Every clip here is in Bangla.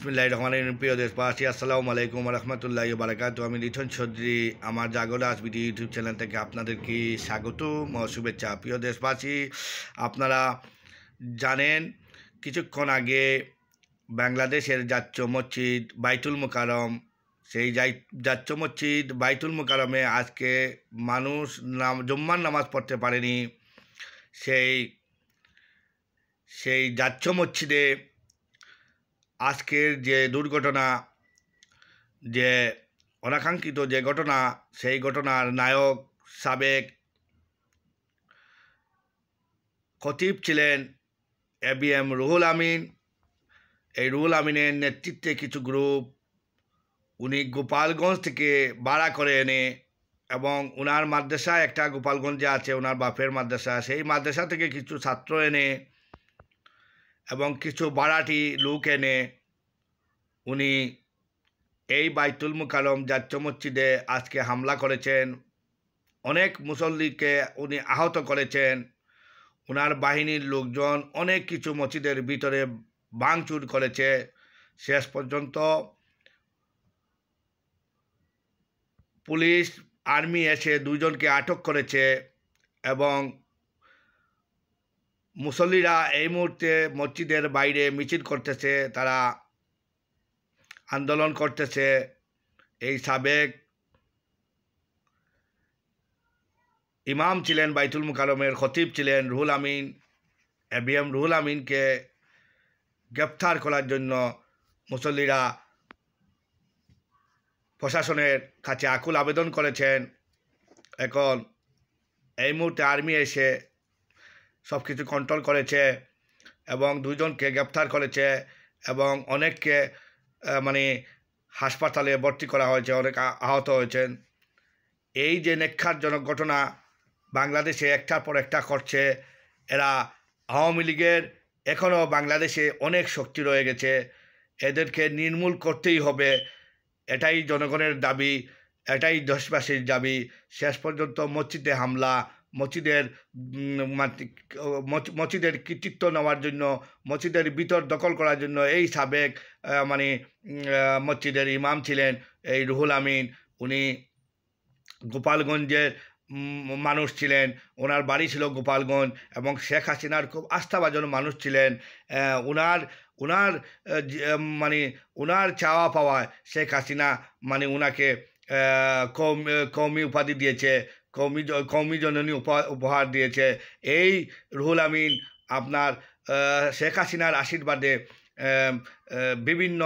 বিসমিল্লাহির রহমানির রহিম। প্রিয় দেশবাসী, আসসালামু আলাইকুম রহমতুল্লাহি ওয়া বারাকাতুহু। আমি লিটন চৌধুরী আমার জাগরা আসবিটি ইউটিউব চ্যানেল থেকে আপনাদেরকে স্বাগতম ও শুভেচ্ছা। প্রিয় দেশবাসী, আপনারা জানেন কিছুক্ষণ আগে বাংলাদেশের জাতীয় মসজিদ বাইতুল মোকাররম, সেই জাতীয় মসজিদ বাইতুল মোকাররমে আজকে মানুষ জুম্মার নামাজ পড়তে পারেনি। সেই জাতীয় মসজিদে আজকের যে দুর্ঘটনা, যে অনাকাঙ্ক্ষিত যে ঘটনা, সেই ঘটনার নায়ক সাবেক খতিব ছিলেন ABM রুহুল আমিন। এই রুহুল আমিনের নেতৃত্বে কিছু গ্রুপ, উনি গোপালগঞ্জ থেকে ভাড়া করে এনে, এবং ওনার মাদ্রাসা একটা গোপালগঞ্জে আছে, ওনার বাপের মাদ্রাসা, সেই মাদ্রাসা থেকে কিছু ছাত্র এনে এবং কিছু ভাড়াটি লোক এনে উনি এই বাইতুল মোকাররম জাতীয় মসজিদে আজকে হামলা করেছেন। অনেক মুসল্লিকে উনি আহত করেছেন। ওনার বাহিনীর লোকজন অনেক কিছু মসজিদের ভিতরে ভাঙচুর করেছে। শেষ পর্যন্ত পুলিশ আর্মি এসে দুজনকে আটক করেছে, এবং মুসল্লিরা এই মুহূর্তে মসজিদের বাইরে মিছিল করতেছে, তারা আন্দোলন করতেছে। এই সাবেক ইমাম ছিলেন বাইতুল মোকাররমের, খতিব ছিলেন রুহুল আমিন, ABM রুহুল আমিনকে গ্রেপ্তার করার জন্য মুসল্লিরা প্রশাসনের কাছে আকুল আবেদন করেছেন। এখন এই মুহূর্তে আর্মি এসে সব কিছু কন্ট্রোল করেছে এবং দুজনকে গ্রেপ্তার করেছে, এবং অনেককে হাসপাতালে ভর্তি করা হয়েছে, অনেক আহত হয়েছেন। এই যে নেক্ষারজনক ঘটনা বাংলাদেশে একটার পর একটা করছে, এরা আওয়ামী লীগের এখনও বাংলাদেশে অনেক শক্তি রয়ে গেছে, এদেরকে নির্মূল করতেই হবে। এটাই জনগণের দাবি, এটাই দেশবাসীর দাবি। শেষ পর্যন্ত মসজিদে হামলা, মসজিদের কৃতিত্ব নেওয়ার জন্য, মসজিদের ভিতর দখল করার জন্য এই সাবেক মসজিদের ইমাম ছিলেন এই রুহুল আমিন। উনি গোপালগঞ্জের মানুষ ছিলেন, ওনার বাড়ি ছিল গোপালগঞ্জ, এবং শেখ হাসিনার খুব আস্থাভাজন মানুষ ছিলেন। ওনার চাওয়া পাওয়ায় শেখ হাসিনা ওনাকে কৌমি উপাধি দিয়েছে, কৌমি জননী উপহার দিয়েছে। এই রুহুল আমিন আপনার শেখ হাসিনার আশীর্বাদে বিভিন্ন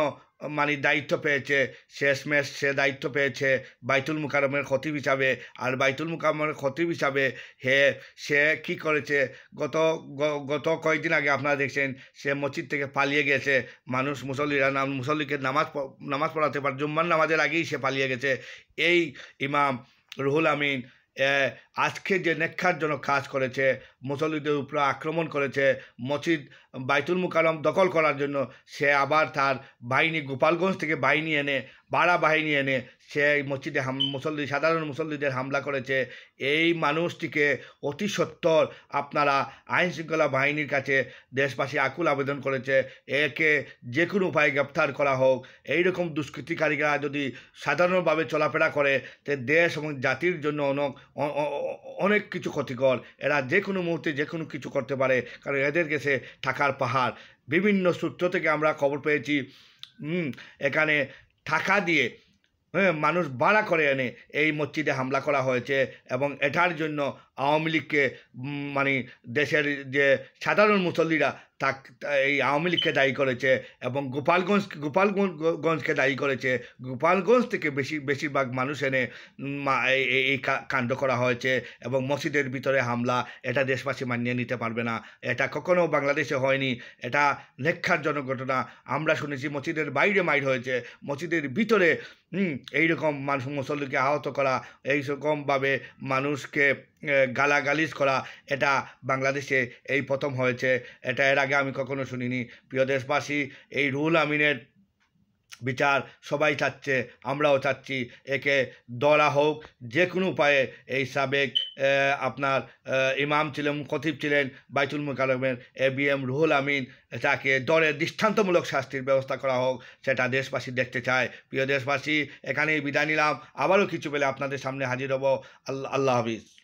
দায়িত্ব পেয়েছে। শেষমেশ সে দায়িত্ব পেয়েছে বাইতুল মোকাররমের খতিব হিসাবে। আর বাইতুল মোকাররমের খতিব হিসাবে সে কি করেছে, গত কয়েকদিন আগে আপনারা দেখছেন সে মসজিদ থেকে পালিয়ে গেছে। মুসল্লিকে নামাজ পড়াতে পারে, জুম্মার নামাজের আগেই সে পালিয়ে গেছে। এই ইমাম রুহুল আমিন আজকে যে নেক্ষারজনক কাজ করেছে, মুসল্লিদের উপরে আক্রমণ করেছে, মসজিদ বাইতুল মোকাররম দখল করার জন্য সে আবার তার বাহিনী গোপালগঞ্জ থেকে ভাড়া বাহিনী এনে সে মসজিদে সাধারণ মুসল্লিদের হামলা করেছে। এই মানুষটিকে অতি সত্বর আপনারা আইন শৃঙ্খলা বাহিনীর কাছে দেশবাসী আকুল আবেদন করেছে, একে যে কোনো উপায়ে গ্রেপ্তার করা হোক। এইরকম দুষ্কৃতিকারীরা যদি সাধারণভাবে চলাফেরা করে, তে দেশ এবং জাতির জন্য অনেক কিছু ক্ষতিকর। এরা যে কোনো মুহূর্তে যে কোনো কিছু করতে পারে, কারণ এদের কাছে টাকার পাহাড়। বিভিন্ন সূত্র থেকে আমরা খবর পেয়েছি এখানে টাকা দিয়ে মানুষ ভাড়া করে এনে এই মসজিদে হামলা করা হয়েছে, এবং এটার জন্য আওয়ামী লীগকে দেশের যে সাধারণ মুসল্লিরা এই আওয়ামী লীগকে দায়ী করেছে, এবং গোপালগঞ্জকে দায়ী করেছে। গোপালগঞ্জ থেকে বেশিরভাগ মানুষ এনে এই কাণ্ড করা হয়েছে, এবং মসজিদের ভিতরে হামলা, এটা দেশবাসী মানিয়ে নিতে পারবে না। এটা কখনো বাংলাদেশে হয়নি, এটা নেক্ষারজনক ঘটনা। আমরা শুনেছি মসজিদের বাইরে মাইর হয়েছে, মসজিদের ভিতরে এইরকম মুসল্লিকে আহত করা, এইরকমভাবে মানুষকে গালাগালিজ করা, এটা বাংলাদেশে এই প্রথম হয়েছে। এটা এর আগে আমি কখনো শুনিনি। প্রিয় দেশবাসী, এই রুহুল আমিনের বিচার সবাই চাচ্ছে, আমরাও চাচ্ছি একে ধরা হোক যে কোনো উপায়ে। এই সাবেক আপনার ইমাম ছিলেন, খতিব ছিলেন বাইতুল মোকাররমের ABM রুহুল আমিন, তাকে ধরে দৃষ্টান্তমূলক শাস্তির ব্যবস্থা করা হোক, সেটা দেশবাসী দেখতে চায়। প্রিয় দেশবাসী, এখানেই বিদায় নিলাম, আবারও কিছু পেলে আপনাদের সামনে হাজির হব। আল্লাহ হাফিজ।